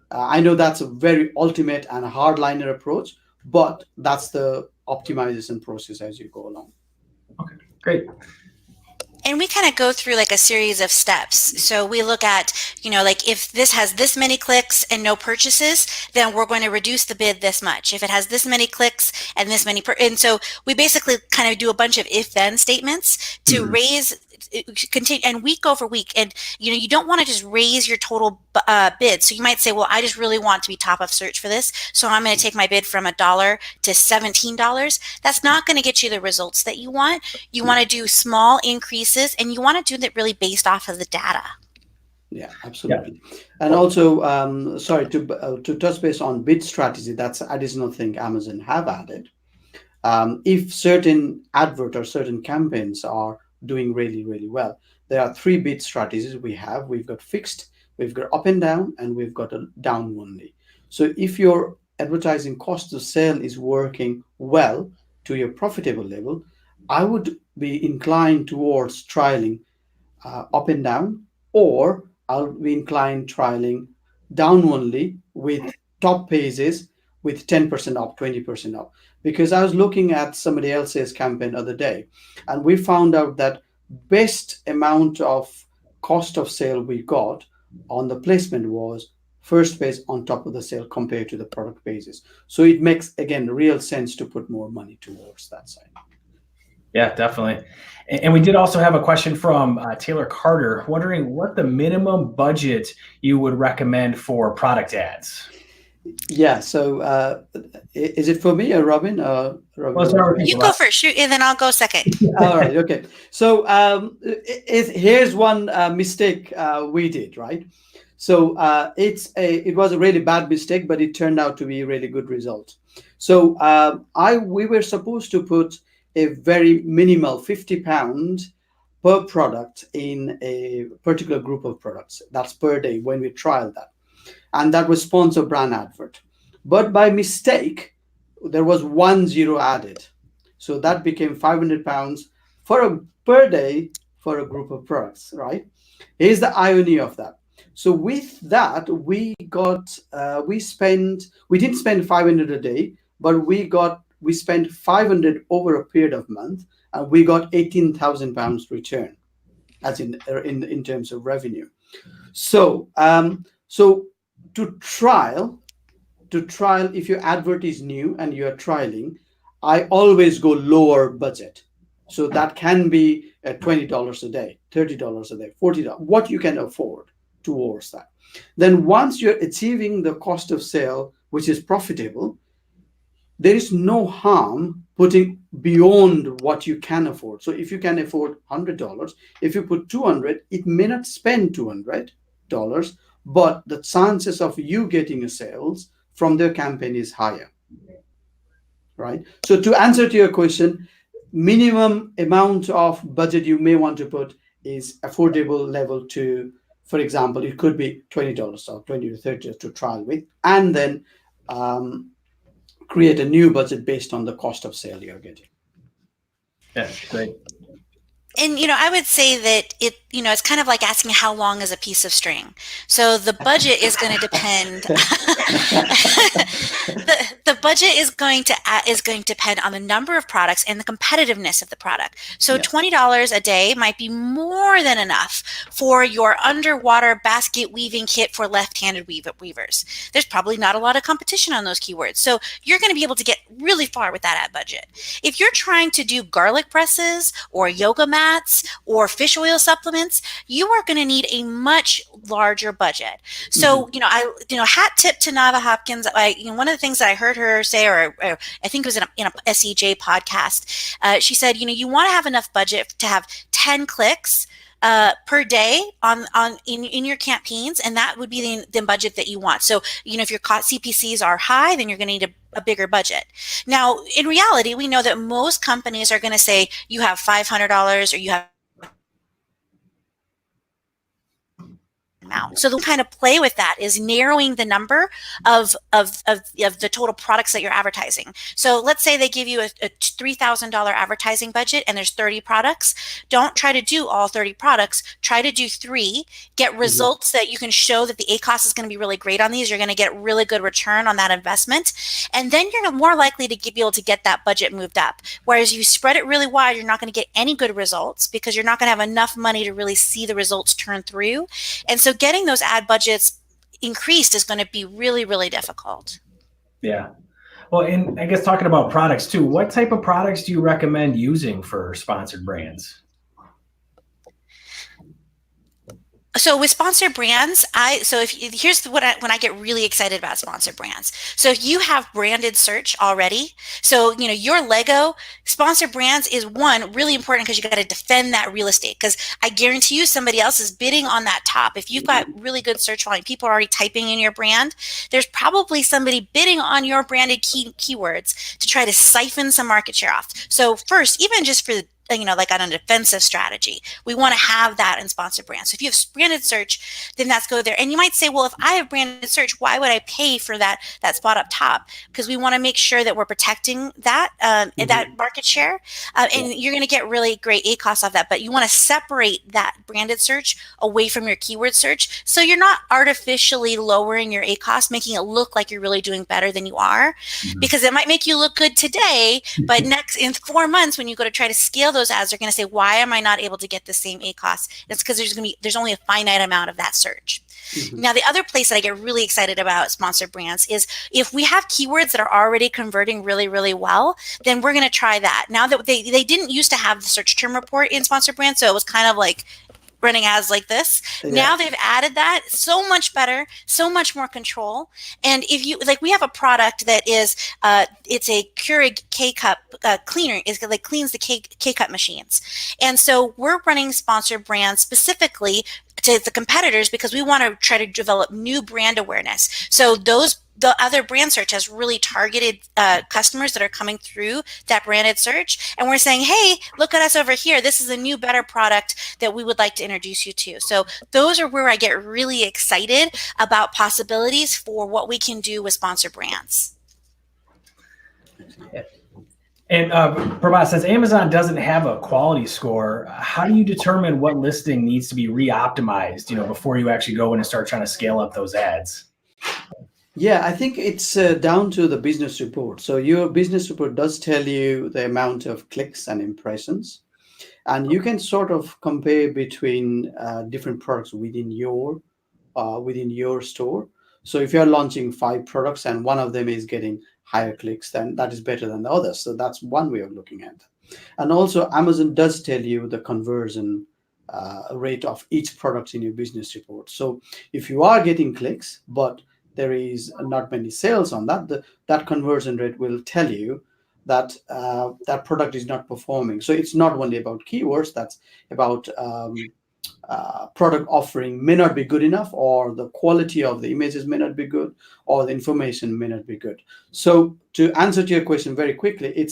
I know that's a very ultimate and hardliner approach, but that's the optimization process as you go along. Okay, great. And we kind of go through like a series of steps. So we look at, like if this has this many clicks and no purchases, then we're going to reduce the bid this much. If it has this many clicks and this many, and so we basically kind of do a bunch of if-then statements to raise, continue, and week over week. And, you don't want to just raise your total bid. So you might say, well, I just really want to be top of search for this. So I'm going to take my bid from $1 to $17. That's not going to get you the results that you want. You want to do small increases and you want to do that really based off of the data. Yeah, absolutely. Yeah. And also, to touch base on bid strategy, that's an additional thing Amazon have added. If certain advert or certain campaigns are doing really, really well, there are 3 bid strategies we have. We've got fixed, we've got up and down, and we've got a down only. So if your advertising cost of sale is working well to your profitable level, I would be inclined towards trialing up and down, or I'll be inclined trialing down only with top pages with 10% up, 20% up. Because I was looking at somebody else's campaign the other day, and we found out that best amount of cost of sale we got on the placement was first page on top of the sale compared to the product pages. So it makes, again, real sense to put more money towards that side. Yeah, definitely. And we did also have a question from Taylor Carter, wondering what the minimum budget you would recommend for product ads. Yeah. So is it for me or Robin? Robin, Let's start with You people. go first, shoot, and then I'll go second. all right. Okay. So here's one mistake we did, right? So it was a really bad mistake, but it turned out to be a really good result. So we were supposed to put a very minimal £50 per product in a particular group of products. That's per day when we trialed that, and that was sponsor brand advert. But by mistake, there was 1 0 added, so that became £500 for a per day for a group of products. Right? Here's the irony of that. So with that, we didn't spend 500 a day, but we spent 500 over a period of month, and we got £18,000 return, as in terms of revenue. So so to trial if your advert is new and you are trialing, I always go lower budget. So that can be $20 a day, $30 a day, $40, what you can afford towards that. Then once you're achieving the cost of sale, which is profitable, there is no harm putting beyond what you can afford. So if you can afford $100, if you put 200, it may not spend $200, but the chances of you getting a sales from their campaign is higher, right? So to answer to your question, minimum amount of budget you may want to put is affordable level to, for example, it could be $20 or 20 to 30 to trial with, and then um, create a new budget based on the cost of sale you're getting. Yeah, great. And, I would say that it's kind of like asking how long is a piece of string. So the budget is going to depend. the budget is going to depend on the number of products and the competitiveness of the product. So $20 a day might be more than enough for your underwater basket weaving kit for left-handed weavers. There's probably not a lot of competition on those keywords. So you're going to be able to get really far with that ad budget. If you're trying to do garlic presses or yoga mats or fish oil supplements, you are going to need a much larger budget. So, hat tip to Nava Hopkins. One of the things that I heard her say, or I think it was in a SEJ podcast, she said, you want to have enough budget to have 10 clicks per day in your campaigns, and that would be the budget that you want. So, if your CPCs are high, then you're going to need a bigger budget. Now, in reality, we know that most companies are going to say you have $500 or you have amount. So the kind of play with that is narrowing the number of the total products that you're advertising. So let's say they give you a $3,000 advertising budget and there's 30 products. Don't try to do all 30 products. Try to do 3. Get results that you can show that the ACOS is going to be really great on these. You're going to get really good return on that investment. And then you're more likely to be able to get that budget moved up. Whereas you spread it really wide, you're not going to get any good results because you're not going to have enough money to really see the results turn through. And so getting those ad budgets increased is going to be really, really difficult. Yeah. Well, and I guess talking about products too, what type of products do you recommend using for sponsored brands? So with sponsored brands, here's when I get really excited about sponsored brands. So if you have branded search already, so your Lego sponsored brands is really important because you got to defend that real estate, because I guarantee you somebody else is bidding on that top. If you've got really good search volume, people are already typing in your brand, there's probably somebody bidding on your branded keywords to try to siphon some market share off. So first, even just for like on a defensive strategy, we want to have that in sponsored brands. So if you have branded search, then that's go there. And you might say, well, if I have branded search, why would I pay for that spot up top? Because we want to make sure that we're protecting that that market share. And you're going to get really great ACOS off that. But you want to separate that branded search away from your keyword search, so you're not artificially lowering your ACOS, making it look like you're really doing better than you are. Because it might make you look good today, but in 4 months when you go to try to scale those ads, are going to say, why am I not able to get the same ACOS? It's because there's only a finite amount of that search. Now, the other place that I get really excited about sponsored brands is if we have keywords that are already converting really, really well, then we're going to try that. Now that they didn't used to have the search term report in sponsored brands, so it was kind of like running ads like this. Yeah. Now they've added that. So much better, so much more control. And if you, like, we have a product that is, it's a Keurig K-Cup cleaner. It like cleans the K-Cup machines. And so we're running sponsored brands specifically to the competitors because we want to try to develop new brand awareness. So the other brand search has really targeted customers that are coming through that branded search. And we're saying, hey, look at us over here. This is a new, better product that we would like to introduce you to. So those are where I get really excited about possibilities for what we can do with sponsored brands. And Prabhat, since Amazon doesn't have a quality score, how do you determine what listing needs to be re-optimized, before you actually go in and start trying to scale up those ads? Yeah, I think it's down to the business report. So your business report does tell you the amount of clicks and impressions, and you can sort of compare between different products within your store. So if you're launching 5 products and one of them is getting higher clicks, then that is better than the others. So that's one way of looking at it. And also Amazon does tell you the conversion rate of each product in your business report. So if you are getting clicks, but there is not many sales on that, that conversion rate will tell you that that product is not performing. So it's not only about keywords, that's about product offering may not be good enough, or the quality of the images may not be good, or the information may not be good. So to answer to your question very quickly,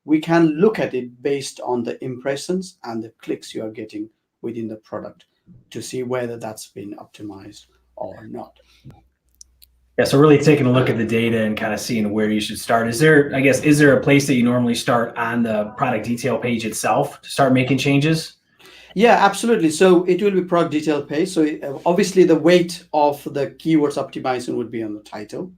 we can look at it based on the impressions and the clicks you are getting within the product to see whether that's been optimized or not. Yeah, so really taking a look at the data and kind of seeing where you should start. Is there a place that you normally start on the product detail page itself to start making changes? Yeah, absolutely. So it will be product detail page. So obviously the weight of the keywords optimization would be on the title.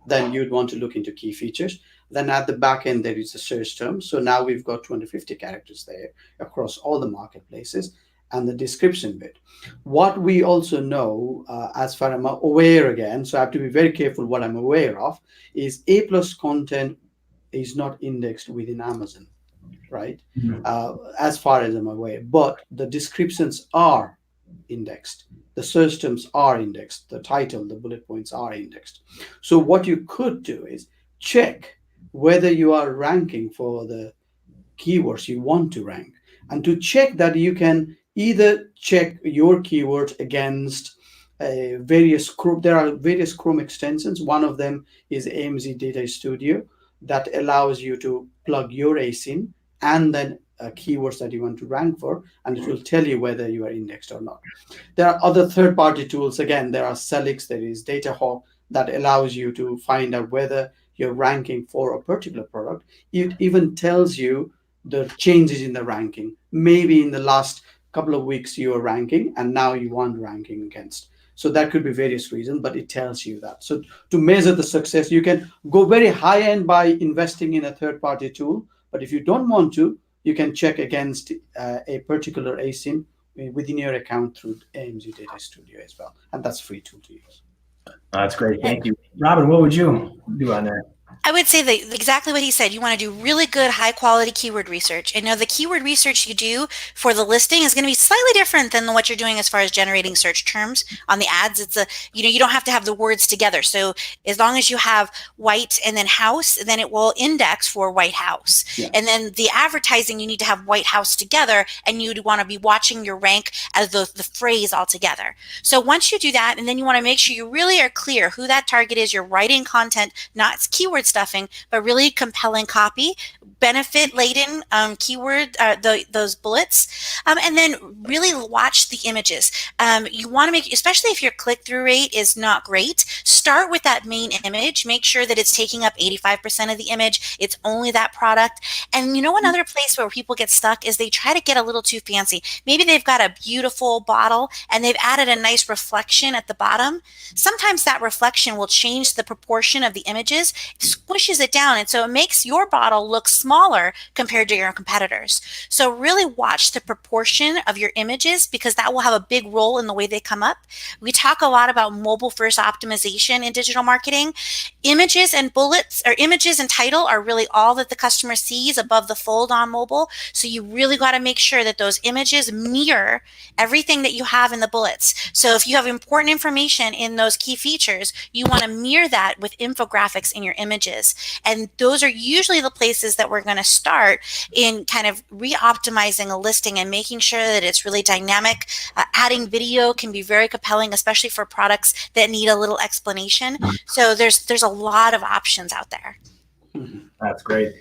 Then you'd want to look into key features. Then at the back end, there is a search term. So now we've got 250 characters there across all the marketplaces, and the description bit. What we also know, as far as I'm aware again, so I have to be very careful what I'm aware of, is A+ content is not indexed within Amazon, right? Mm-hmm. As far as I'm aware, but the descriptions are indexed. The search terms are indexed. The title, the bullet points are indexed. So what you could do is check whether you are ranking for the keywords you want to rank. And to check that, you can either check your keywords against various Chrome. There are various Chrome extensions. One of them is AMZ Data Studio that allows you to plug your ASIN and then keywords that you want to rank for, and it will tell you whether you are indexed or not. There are other third-party tools. Again, there are Selix, there is DataHawk that allows you to find out whether you're ranking for a particular product. It even tells you the changes in the ranking. Maybe in the last couple of weeks you are ranking and now you want ranking against. So that could be various reasons, but it tells you that. So to measure the success, you can go very high end by investing in a third-party tool. But if you don't want to, you can check against a particular ASIN within your account through AMZ Data Studio as well. And that's free tool to use. That's great. Thank you. Robin, what would you do on that? I would say that exactly what he said. You want to do really good, high quality keyword research. And now the keyword research you do for the listing is going to be slightly different than what you're doing as far as generating search terms on the ads. It's you don't have to have the words together. So as long as you have white and then house, then it will index for White House. Yeah. And then the advertising, you need to have White House together, and you'd want to be watching your rank as the phrase all together. So once you do that, and then you want to make sure you really are clear who that target is. You're writing content, not keyword stuffing, but really compelling copy, benefit laden keyword, those bullets, and then really watch the images. You want to make, especially if your click-through rate is not great, start with that main image. Make sure that it's taking up 85% of the image. It's only that product. And another place where people get stuck is they try to get a little too fancy. Maybe they've got a beautiful bottle and they've added a nice reflection at the bottom. Sometimes that reflection will change the proportion of the images. squishes it down. And so it makes your bottle look smaller compared to your competitors. So really watch the proportion of your images, because that will have a big role in the way they come up. We talk a lot about mobile first optimization in digital marketing. Images and bullets, or images and title, are really all that the customer sees above the fold on mobile. So you really got to make sure that those images mirror everything that you have in the bullets. So if you have important information in those key features, you want to mirror that with infographics in your images. And those are usually the places that we're going to start in kind of re-optimizing a listing and making sure that it's really dynamic. Adding video can be very compelling, especially for products that need a little explanation. So there's a lot of options out there. That's great.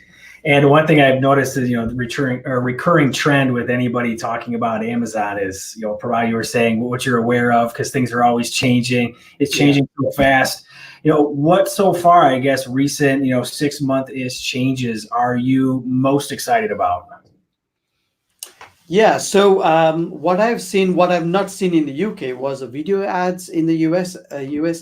And one thing I've noticed is, the recurring trend with anybody talking about Amazon is, provide you were saying what you're aware of, because things are always changing. It's changing so fast. What so far, I guess, recent, 6-month-ish changes are you most excited about? Yeah, so what I've not seen in the UK was a video ads in the US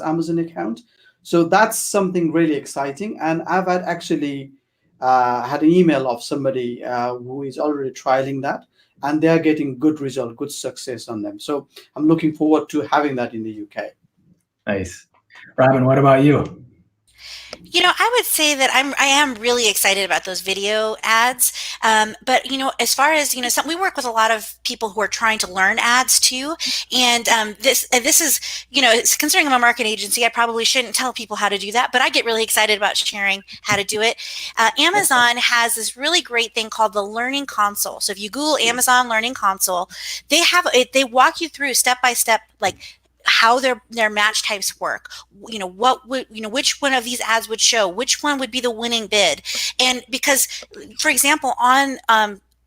Amazon account. So that's something really exciting. And I've had an email of somebody who is already trialing that, and they're getting good result, good success on them. So I'm looking forward to having that in the UK. Nice. Robin, what about you? I would say that I am really excited about those video ads. But, as far as, we work with a lot of people who are trying to learn ads too. And this is, considering I'm a marketing agency, I probably shouldn't tell people how to do that, but I get really excited about sharing how to do it. Amazon has this really great thing called the Learning Console. So if you Google Amazon Learning Console, they walk you through step by step, like how their match types work, which one of these ads would show, which one would be the winning bid. And because, for example, on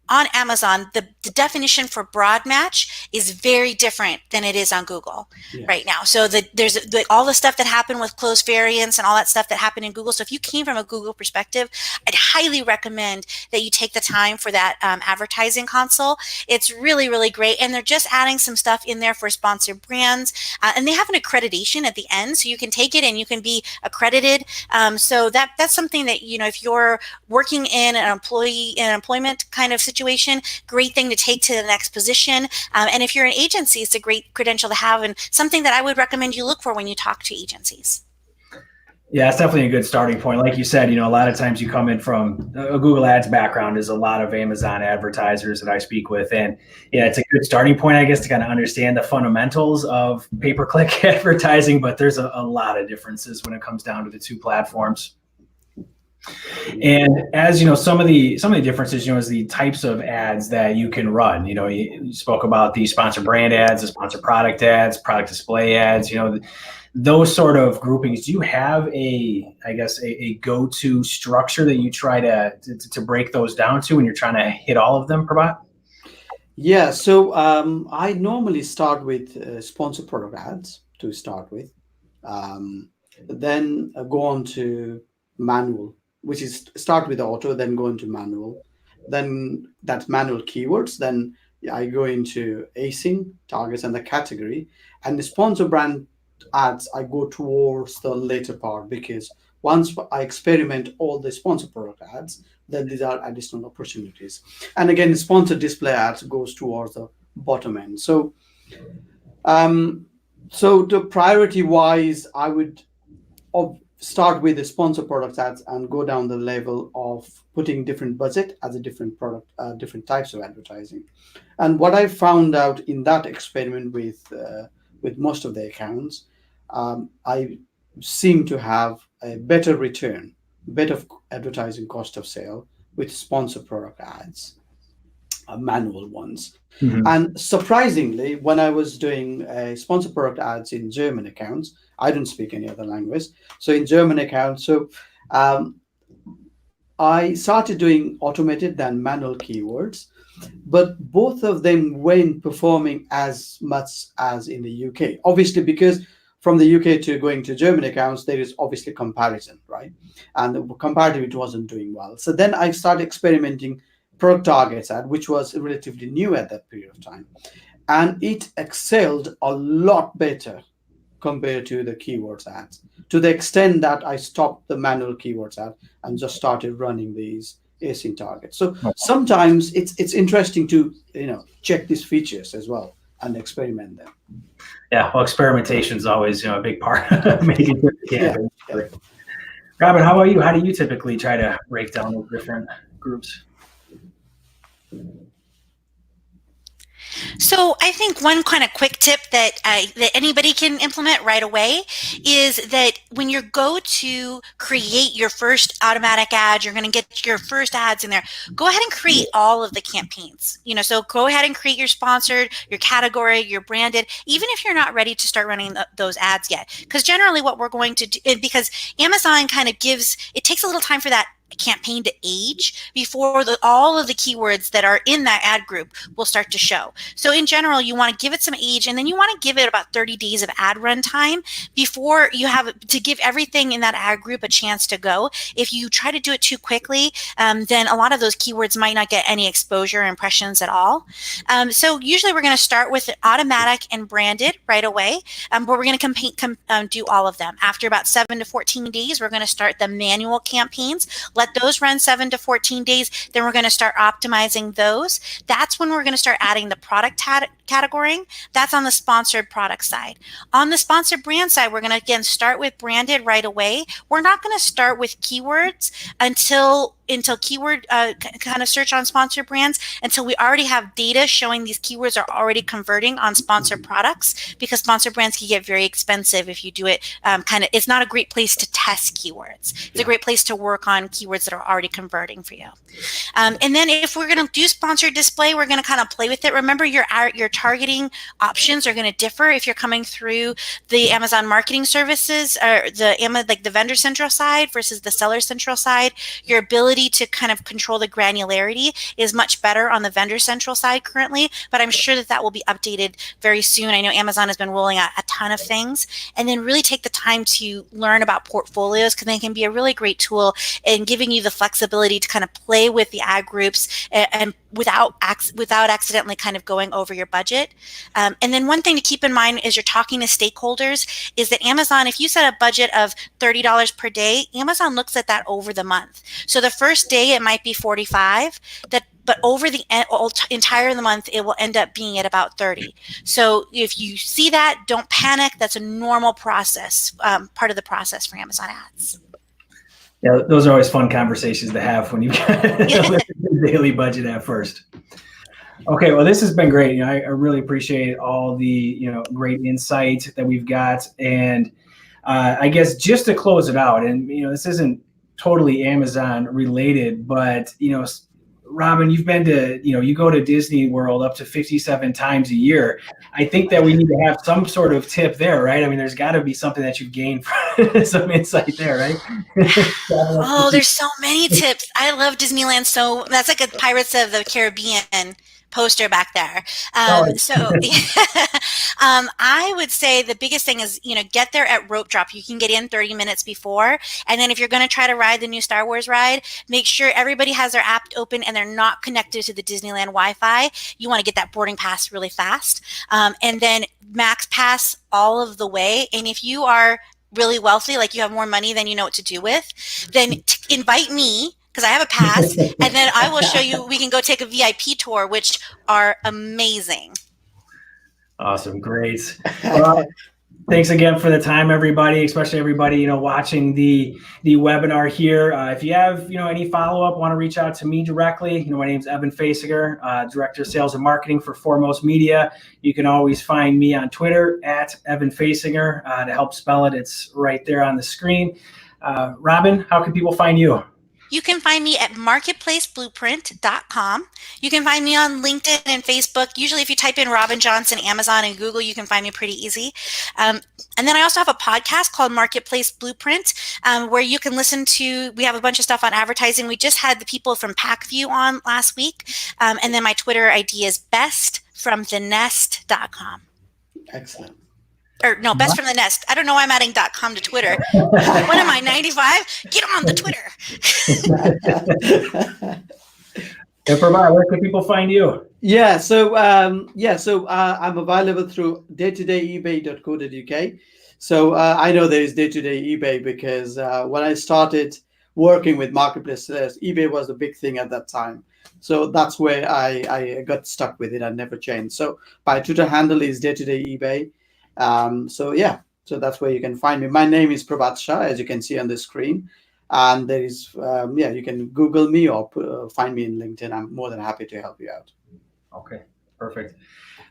Amazon, the definition for broad match is very different than it is on Google right now. So there's all the stuff that happened with closed variants and all that stuff that happened in Google. So if you came from a Google perspective, I'd highly recommend that you take the time for that advertising console. It's really, really great. And they're just adding some stuff in there for sponsored brands. And they have an accreditation at the end, so you can take it and you can be accredited. So that's something that, if you're working in an employment kind of situation, great thing to take to the next position. And if you're an agency, it's a great credential to have, and something that I would recommend you look for when you talk to agencies. Yeah, it's definitely a good starting point. Like you said, a lot of times you come in from a Google Ads background. There's a lot of Amazon advertisers that I speak with. And it's a good starting point, I guess, to kind of understand the fundamentals of pay-per-click advertising. But there's a lot of differences when it comes down to the two platforms. And as some of the differences, is the types of ads that you can run. You spoke about the sponsored brand ads, the sponsored product ads, product display ads. Those sort of groupings. Do you have a go-to structure that you try to break those down to when you're trying to hit all of them, Prabhat? Yeah, so I normally start with sponsored product ads to start with, then go on to manual, which is start with auto, then go into manual, then that's manual keywords, then I go into ACOS, targets, and the category, and the sponsor brand ads I go towards the later part, because once I experiment all the sponsor product ads, then these are additional opportunities. And again, the sponsored display ads goes towards the bottom end. So the priority wise, I would start with the sponsor product ads and go down the level of putting different budget as a different product, different types of advertising. And what I found out in that experiment with most of the accounts, I seem to have a better return, better advertising cost of sale with sponsor product ads, manual ones. Mm-hmm. And surprisingly, when I was doing sponsor product ads in German accounts, I don't speak any other language. So in German accounts, I started doing automated than manual keywords, but both of them weren't performing as much as in the UK. Obviously, because from the UK to going to German accounts, there is obviously comparison, right? And the comparative, it wasn't doing well. So then I started experimenting product targets ad, which was relatively new at that period of time. And it excelled a lot better compared to the keywords ads, to the extent that I stopped the manual keywords ad and just started running these async targets. So sometimes it's interesting to check these features as well and experiment them. Yeah, well, experimentation is always a big part of making sure you can. Yeah. Robin, how about you? How do you typically try to break down those different groups? So I think one kind of quick tip that anybody can implement right away is that when you go to create your first automatic ad, you're going to get your first ads in there. Go ahead and create all of the campaigns. So go ahead and create your sponsored, your category, your branded, even if you're not ready to start running those ads yet. Because generally what we're going to do, because Amazon kind of it takes a little time for that campaign to age before all of the keywords that are in that ad group will start to show. So in general, you want to give it some age, and then you want to give it about 30 days of ad run time before you have to give everything in that ad group a chance to go. If you try to do it too quickly, then a lot of those keywords might not get any exposure or impressions at all. So usually we're going to start with automatic and branded right away, but we're going to do all of them. After about 7 to 14 days, we're going to start the manual campaigns. Let those run 7 to 14 days. Then we're going to start optimizing those. That's when we're going to start adding the product category. That's on the sponsored product side. On the sponsored brand side, we're going to, again, start with branded right away. We're not going to start with keywords until keyword kind of search on sponsored brands, until we already have data showing these keywords are already converting on sponsored products, because sponsored brands can get very expensive if you do it it's not a great place to test keywords. It's a great place to work on keywords that are already converting for you. And then if we're going to do sponsored display, we're going to kind of play with it. Remember, your targeting options are going to differ if you're coming through the Amazon marketing services or the vendor central side versus the seller central side. Your ability to kind of control the granularity is much better on the vendor central side currently, but I'm sure that will be updated very soon. I know Amazon has been rolling out a ton of things, and then really take the time to learn about portfolios, because they can be a really great tool in giving you the flexibility to kind of play with the ad groups and without accidentally kind of going over your budget. And then one thing to keep in mind as you're talking to stakeholders is that Amazon, if you set a budget of $30 per day, Amazon looks at that over the month. So the first day it might be 45, but over the entire of the month, it will end up being at about 30. So if you see that, don't panic. That's a normal process, part of the process for Amazon ads. Yeah, those are always fun conversations to have when you the daily budget at first. Okay, well, this has been great. I really appreciate all the great insight that we've got, and I guess just to close it out, and this isn't totally Amazon related, but Robin, you've been to, you go to Disney World up to 57 times a year. I think that we need to have some sort of tip there, right? I mean, there's got to be something that you've gained from some insight there, right? Oh, there's so many tips. I love Disneyland. So that's like a Pirates of the Caribbean poster back there. I would say the biggest thing is, get there at rope drop. You can get in 30 minutes before. And then if you're going to try to ride the new Star Wars ride, make sure everybody has their app open and they're not connected to the Disneyland Wi-Fi. You want to get that boarding pass really fast. And then max pass all of the way. And if you are really wealthy, like you have more money than you know what to do with, then invite me, because I have a pass, and then I will show you. We can go take a VIP tour, which are amazing. Awesome, great. Well, thanks again for the time, everybody, especially everybody watching the webinar here. If you have any follow up, want to reach out to me directly. My name's Evan Fasiger, Director of Sales and Marketing for Foremost Media. You can always find me on Twitter at Evan Fasiger. To help spell it, it's right there on the screen. Robin, how can people find you? You can find me at marketplaceblueprint.com. You can find me on LinkedIn and Facebook. Usually if you type in Robin Johnson, Amazon, and Google, you can find me pretty easy. And then I also have a podcast called Marketplace Blueprint, where you can listen to, we have a bunch of stuff on advertising. We just had the people from PackView on last week. And then my Twitter ID is bestfromthenest.com. Excellent. Or no, Best from the Nest. I don't know why I'm adding .com to Twitter. What am I, 95? Get on the Twitter. And where can people find you? So I'm available through daytodaybay.co.uk. So I know there is day-to-day eBay because when I started working with marketplaces, eBay was a big thing at that time. So that's where I got stuck with it and never changed. So my Twitter handle is day-to-day eBay. So yeah, so that's where you can find me. My name is Prabhat Shah, as you can see on the screen. And there is, yeah, you can Google me or find me in LinkedIn. I'm more than happy to help you out. Okay, perfect.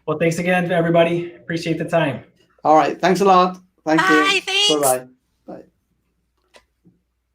Well, thanks again, everybody. Appreciate the time. All right. Thanks a lot. Thank you. Bye, thanks. Bye-bye.